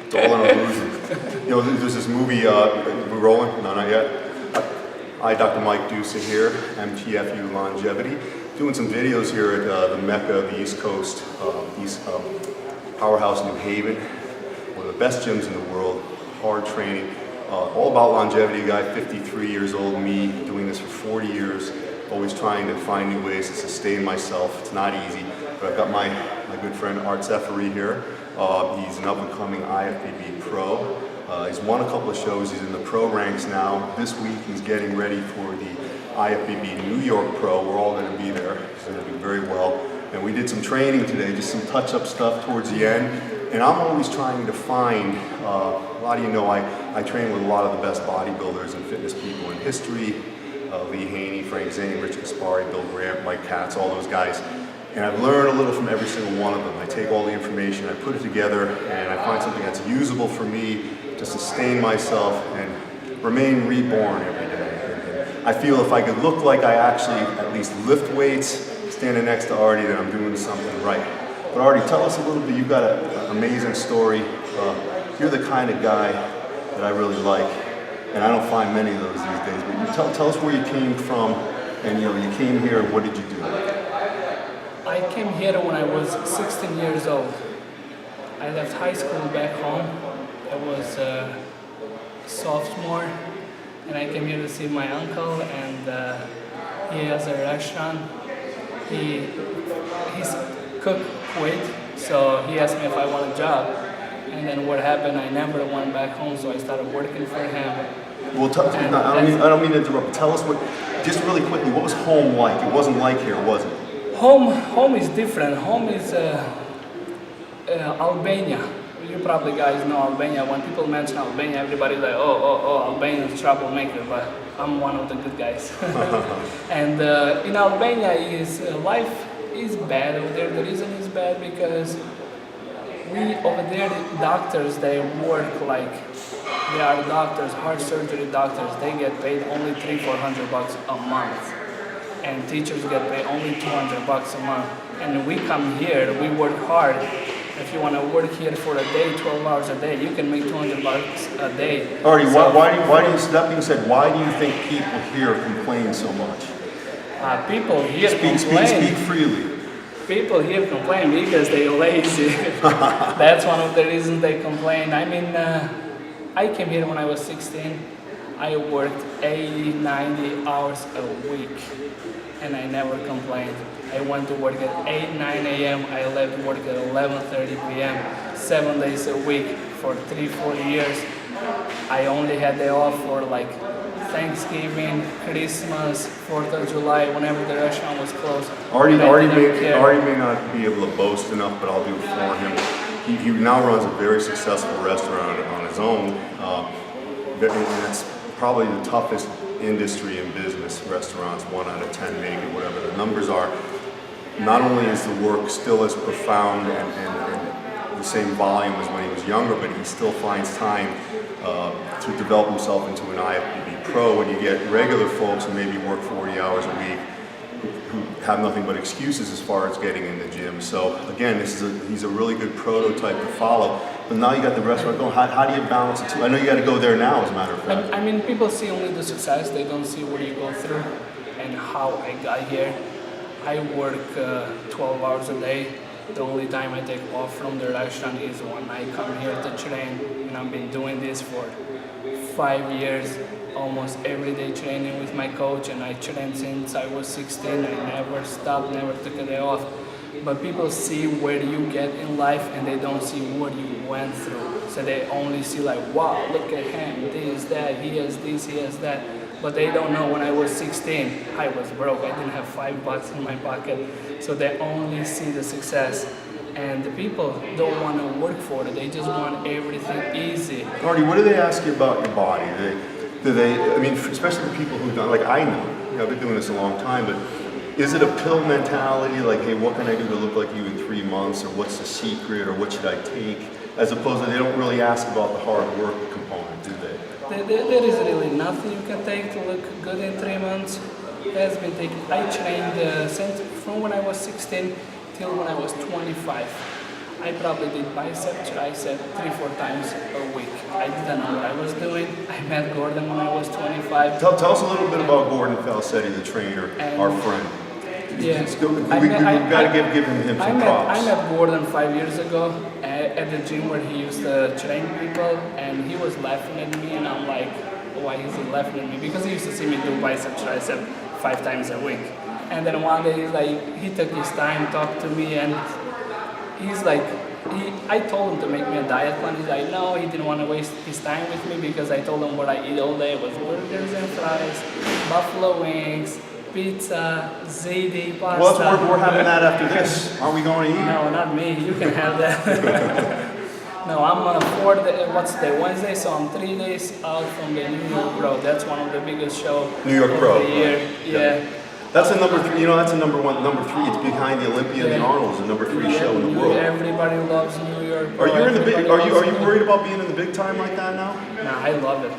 It's all an illusion. You know, there's this movie, we're rolling? No, not yet. I, Dr. Mike Dusa here, MTFU Longevity, doing some videos here at the Mecca of the East Coast, Powerhouse New Haven, one of the best gyms in the world, hard training, all about longevity. A guy 53 years old, me, doing this for 40 years, always trying to find new ways to sustain myself. It's not easy, but I've got my good friend Arti Seferi here. He's an up-and-coming Ifbb pro. He's won a couple of shows. He's in the pro ranks now. This week he's getting ready for the Ifbb New York Pro. We're all going to be there. He's going to do very well. And we did some training today, just some touch-up stuff towards the end. And I'm always trying to find, a lot of you know I train with a lot of the best bodybuilders and fitness people in history. Lee Haney, Frank Zane, Richard Kaspari, Bill Grant, Mike Katz, all those guys. And I've learned a little from every single one of them. I take all the information, I put it together, and I find something that's usable for me to sustain myself and remain reborn every day. And I feel if I could look like I actually at least lift weights, standing next to Arti, then I'm doing something right. But Arti, tell us a little bit. You've got an amazing story. You're the kind of guy that I really like, and I don't find many of those these days. But you tell us where you came from, and you came here. What did you do? I came here when I was 16 years old. I left high school back home. I was a sophomore, and I came here to see my uncle, and he has a restaurant. His cook quit, so he asked me if I want a job. And then what happened, I never went back home, so I started working for him. Well, I don't mean to interrupt. Tell us just really quickly, what was home like? It wasn't like here, was it? Home is different. Home is Albania. You probably guys know Albania. When people mention Albania, everybody's like, oh, Albania's troublemaker, but I'm one of the good guys. And in Albania, life is bad over there. The reason it's bad because over there, the doctors, they work like they are doctors, heart surgery doctors. They get paid only $300-400 a month. And teachers get paid only $200 a month. And we come here, we work hard. If you want to work here for a day, 12 hours a day, you can make $200 a day. Arti, that being said, why do you think people here complain so much? People here complain. Speak freely. People here complain because they're lazy. That's one of the reasons they complain. I mean, I came here when I was 16. I worked 80, 90 hours a week, and I never complained. I went to work at 8, 9 a.m. I left work at 11:30 p.m. 7 days a week for 3-4 years. I only had day off for like Thanksgiving, Christmas, 4th of July, whenever the restaurant was closed. Arti may not be able to boast enough, but I'll do it for him. He now runs a very successful restaurant on his own, and it's probably the toughest industry in business, restaurants, 1 out of 10 maybe, whatever the numbers are. Not only is the work still as profound and the same volume as when he was younger, but he still finds time to develop himself into an Ifbb pro. When you get regular folks who maybe work 40 hours a week, who have nothing but excuses as far as getting in the gym. So again, he's a really good prototype to follow. But now you got the restaurant going. How do you balance the two? I know you got to go there now, as a matter of fact. I mean, people see only the success. They don't see what you go through and how I got here. I work 12 hours a day. The only time I take off from the restaurant is when I come here to train. And I've been doing this for 5 years, almost every day training with my coach. And I trained since I was 16. I never stopped, never took a day off. But people see where you get in life and they don't see what you went through. So they only see like, wow, look at him, this, that, he has this, he has that. But they don't know when I was 16, I was broke. I didn't have $5 in my pocket. So they only see the success. And the people don't want to work for it. They just want everything easy. Arti, what do they ask you about your body? I mean, especially the people who don't, like I know, I've been doing this a long time, but is it a pill mentality, like, hey, what can I do to look like you in 3 months, or what's the secret, or what should I take, as opposed to they don't really ask about the hard work component, do they? There is really nothing you can take to look good in 3 months. It has been taken. I trained from when I was 16 till when I was 25. I probably did bicep, tricep 3-4 times a week. I didn't know what I was doing. I met Gordon when I was 25. Tell us a little bit about Gordon Falsetti, the trainer, our friend. Yeah, we got to give him some props. I met Gordon 5 years ago at the gym where he used to train people, and he was laughing at me, and I'm like, why is he laughing at me? Because he used to see me do bicep, tricep 5 times a week. And then one day he took his time, talked to me, and he's like, I told him to make me a diet plan. He's like, no, he didn't want to waste his time with me because I told him what I eat all day was burgers and fries, buffalo wings, pizza, ziti, pasta. Well, we're having that after this. Aren't we going to eat? No, not me. You can have that. No, I'm on what's today, Wednesday, so I'm 3 days out from the New York Pro. That's one of the biggest shows New York of Pro, the year. right. Yeah. That's a number 3. You know, that's a number 1, number 3. It's behind the Olympia and the Arnold's, the number 3 show in the world. Everybody loves New York Pro. Are you in the big? Are you worried about being in the big time like that now? No, I love it.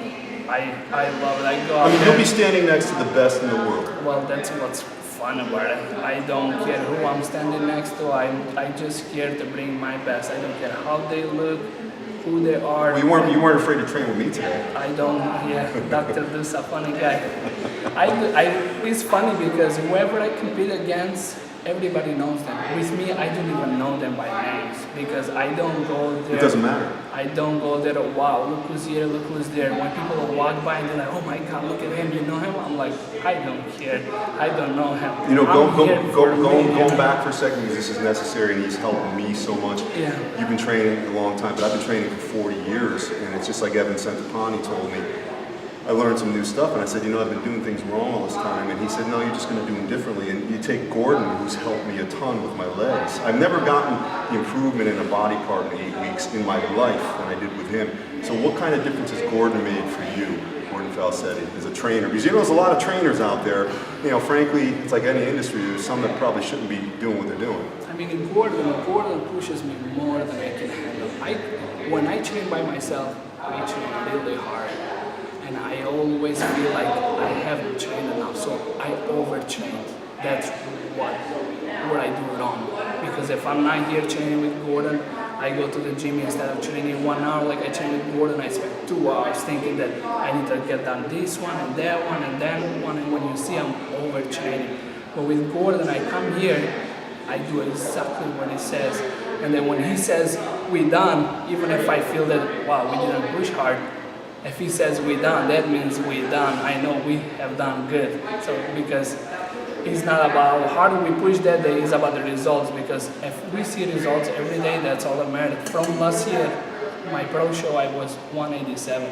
I love it. I go out I mean, there. you'll be standing next to the best in the world. Well, that's what's fun about it. I don't care who I'm standing next to. I just care to bring my best. I don't care how they look, who they are. Well, you weren't afraid to train with me today. I don't. Yeah, Dr. Du's a funny guy. It's funny because whoever I compete against, everybody knows them. With me, I don't even know them by names because I don't go there. It doesn't matter. I don't go there, wow, look who's here, look who's there. When people walk by and they're like, oh my God, look at him, you know him? I'm like, I don't care. I don't know him. You know, going Yeah. back for a second because this is necessary and he's helped me so much. Yeah. You've been training a long time, but I've been training for 40 years, and it's just like Evan Centopani told me. I learned some new stuff, and I said, you know, I've been doing things wrong all this time, and he said, no, you're just going to do them differently. And you take Gordon, who's helped me a ton with my legs. I've never gotten the improvement in a body part in 8 weeks in my life than I did with him. So what kind of difference has Gordon made for you, Gordon Falsetti, as a trainer? Because you know, there's a lot of trainers out there. You know, frankly, it's like any industry. There's some that probably shouldn't be doing what they're doing. I mean, Gordon pushes me more than I can handle. When I train by myself, I train really hard. And I always feel like I haven't trained enough, so I overtrain. That's what I do wrong. Because if I'm not here training with Gordon, I go to the gym instead of training 1 hour like I train with Gordon, I spend 2 hours thinking that I need to get done this one and that one and that one, and when you see I'm overtraining. But with Gordon, I come here, I do exactly what he says. And then when he says, we done, even if I feel that, wow, we didn't push hard, if he says we done, that means we done. I know we have done good. So because it's not about how do we push that day, it's about the results. Because if we see results every day, that's all that matters. From last year, my pro show, I was 187.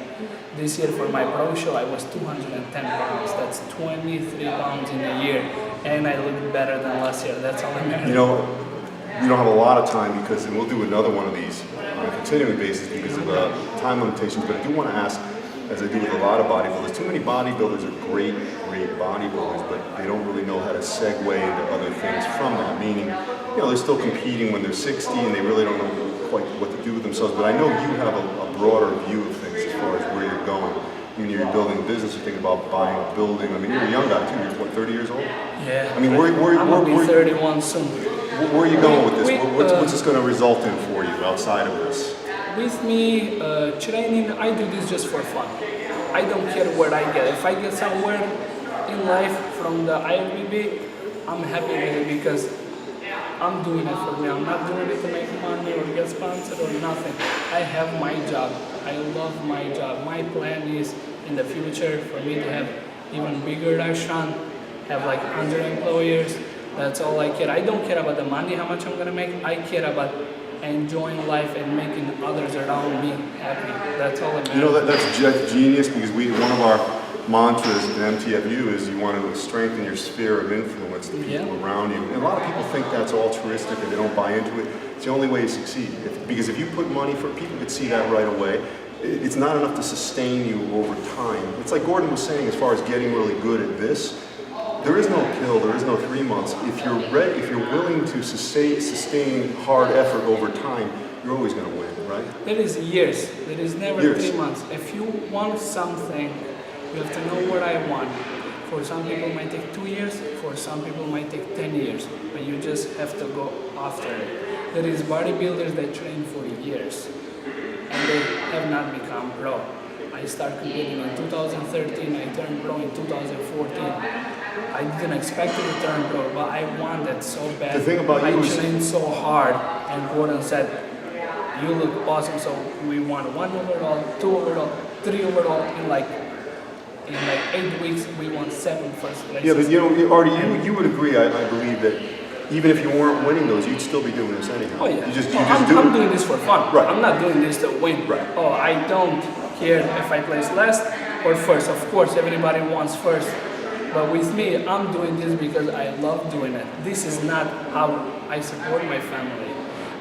This year for my pro show, I was 210 pounds. That's 23 pounds in a year. And I look better than last year. That's all that matters. You know, we don't have a lot of time because, and we'll do another one of these on a continuing basis because of time limitations, but I do want to ask, as I do with a lot of bodybuilders, too many bodybuilders are great bodybuilders, but they don't really know how to segue into other things from that, meaning, you know, they're still competing when they're 60 and they really don't know quite what to do with themselves, but I know you have a broader view of things as far as where you're going. When you're building a business, you think about buying a building. I mean, you're a young guy too, you're what, 30 years old? Yeah. I mean, I'm going to be 31 soon. Where are you going with this? What's this going to result in for you outside of this? With me, training, I do this just for fun. I don't care where I get. If I get somewhere in life from the Ifbb, I'm happy with it because I'm doing it for me. I'm not doing it to make money or get sponsored or nothing. I have my job. I love my job. My plan is in the future for me to have even bigger restaurant, have like 100 employees. That's all I care. I don't care about the money, how much I'm going to make. I care about enjoying life and making others around me happy. That's all it matters. You know, that's genius because one of our mantras in MTFU is you want to strengthen your sphere of influence, the people around you. And a lot of people think that's altruistic and they don't buy into it. It's the only way you succeed. Because if you put money for people could see that right away. It's not enough to sustain you over time. It's like Gordon was saying as far as getting really good at this. There is no pill, there is no 3 months. If you're ready, if you're willing to sustain hard effort over time, you're always going to win, right? There is years. There is never Years. 3 months. If you want something, you have to know what I want. For some people it might take 2 years, for some people it might take 10 years, but you just have to go after it. there is bodybuilders that train for years and they have not become pro. I started competing in 2013, I turned pro in 2014. I didn't expect to turn pro, but I wanted so bad. The thing about you I trained so hard, and Gordon said, "You look awesome." So we won 1 overall, 2 overall, 3 overall in like 8 weeks. We won 7 first places. Yeah, but you know, Artie, you would agree, I believe, that even if you weren't winning those, you'd still be doing this anyhow. Oh yeah. I'm doing this for fun. Right. I'm not doing this to win. Right. Oh, I don't care if I place last or first. Of course, everybody wants first. But with me, I'm doing this because I love doing it. This is not how I support my family.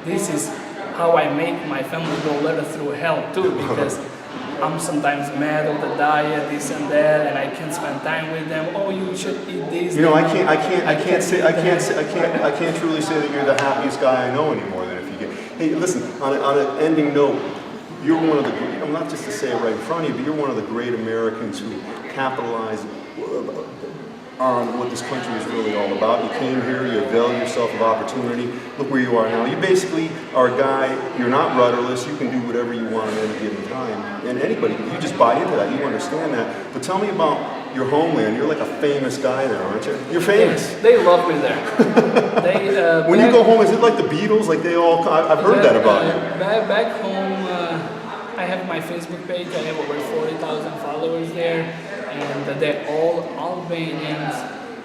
This is how I make my family go a little through hell too, because I'm sometimes mad of the diet, this and that, and I can't spend time with them. Oh, you should eat this. You know, I can't truly say that you're the happiest guy I know anymore. Than if you get. Hey, listen. On an ending note, you're one of the. Not just to say it right in front of you, but you're one of the great Americans who capitalize on what this country is really all about. You came here, you avail yourself of opportunity. Look where you are now. You basically are a guy, you're not rudderless, you can do whatever you want at any given time. And anybody, you just buy into that, you understand that. But tell me about your homeland. You're like a famous guy there, aren't you? You're famous. Yeah, they love me there. When you go home, is it like the Beatles? Like they all, I've heard that about you. Back home, I have my Facebook page. I have over 40,000 followers there. And they're all Albanians.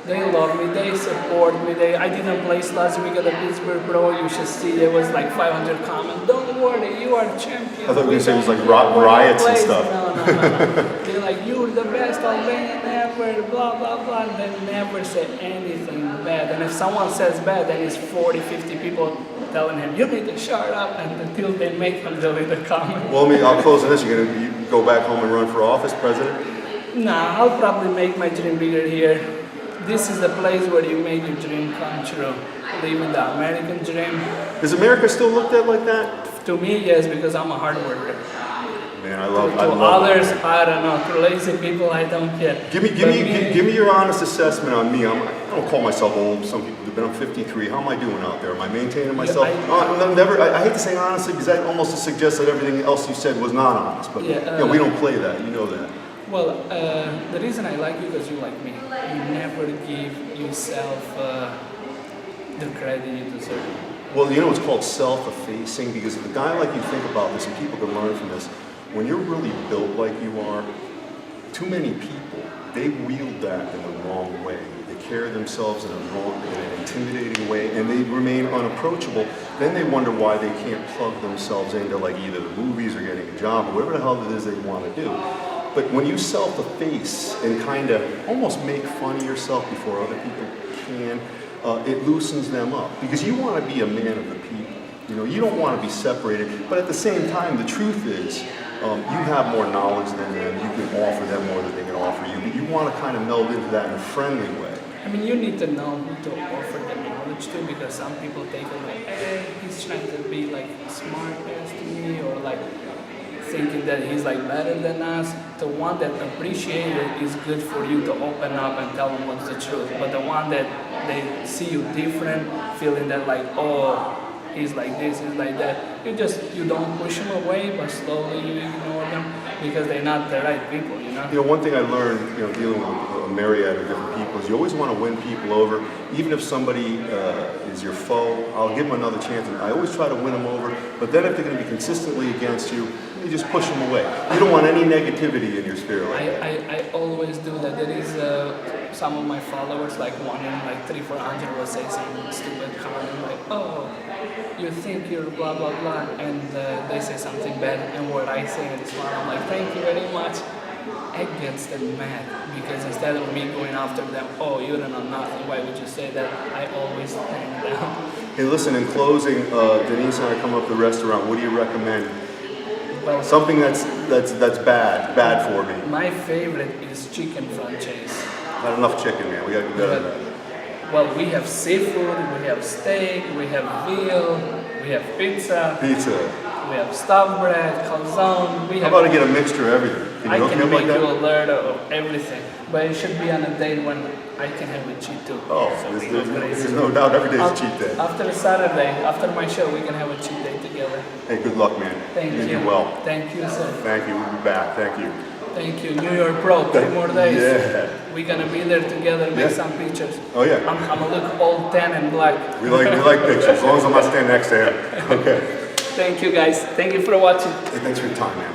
They love me, they support me. I didn't place last week at the Pittsburgh Pro. You should see there was like 500 comments. Don't worry, you are champion. I thought you were going to say it was like riots and stuff. No. They're like, you're the best Albanian ever, blah, blah, blah. And they never say anything bad. And if someone says bad, then it's 40, 50 people telling him, you need to shut up, and until they make him delete the comment. Well, I'll close on this. You're going to go back home and run for office, president? Nah, I'll probably make my dream bigger here. This is the place where you make your dream come true. Living the American dream. Is America still looked at like that? To me, yes, because I'm a hard worker. Man, I love others, that. I don't know. To lazy people, I don't care. Give me your honest assessment on me. I don't call myself old. Some people do, but I'm 53. How am I doing out there? Am I maintaining myself? I hate to say honestly because that almost suggests that everything else you said was not honest. But we don't play that. You know that. Well, the reason I like you is because you like me. You never give yourself the credit you deserve. Well, you know it's called self-effacing because if a guy like you think about this, and people can learn from this, when you're really built like you are, too many people, they wield that in the wrong way. They carry themselves in an intimidating way, and they remain unapproachable. Then they wonder why they can't plug themselves into like either the movies or getting a job or whatever the hell it is they want to do. But when you self-efface and kind of almost make fun of yourself before other people can, it loosens them up. Because you want to be a man of the people. You know, you don't want to be separated. But at the same time, the truth is, you have more knowledge than them. You can offer them more than they can offer you. But you want to kind of meld into that in a friendly way. I mean, you need to know who to offer the knowledge to, because some people take it like, hey, he's trying to be like smart as to me, or like thinking that he's like better than us. The one that appreciates it is good for you to open up and tell them what's the truth. But the one that they see you different, feeling that like, oh, he's like this, he's like that, you don't push them away, but slowly you ignore them because they're not the right people, you know? You know, one thing I learned, dealing with a myriad of different people is you always want to win people over. Even if somebody is your foe, I'll give them another chance. And I always try to win them over, but then if they're going to be consistently against you, you just push them away. You don't want any negativity in your sphere like that. I always do that. There is some of my followers, like one in like 300-400 will say some stupid comment like, oh, you think you're blah blah blah, and they say something bad, and what I say in this one, I'm like, thank you very much. It gets them mad, because instead of me going after them, oh, you don't know nothing, why would you say that? I always hang down. Hey, listen, in closing, Denise and I come up to the restaurant. What do you recommend? Well, something that's bad for me. My favorite is chicken franchise. Not enough chicken, man. We got to do better than that. Well, we have seafood, we have steak, we have veal, we have pizza. Pizza. We have stuffed bread, calzone. We How have. about I get a mixture of everything? Can I you hook me can up like make you that? alert of everything, but it should be on a day when I can have a cheat too. Oh, So we there's, go crazy. there's no doubt every day's a cheat day. After Saturday, after my show, we can have a cheat day together. Hey, good luck, man. Thank you. do well. Thank you, sir. Thank you. We'll be back. Thank you. Thank you. New York Pro, 3 more days. Yeah. We're gonna be there together, make Yeah. some pictures. Oh, yeah. I'm gonna look all tan and black. We like pictures, as long as I'm not standing next to him. Okay. Thank you guys. Thank you for watching. Hey, thanks for your time, man.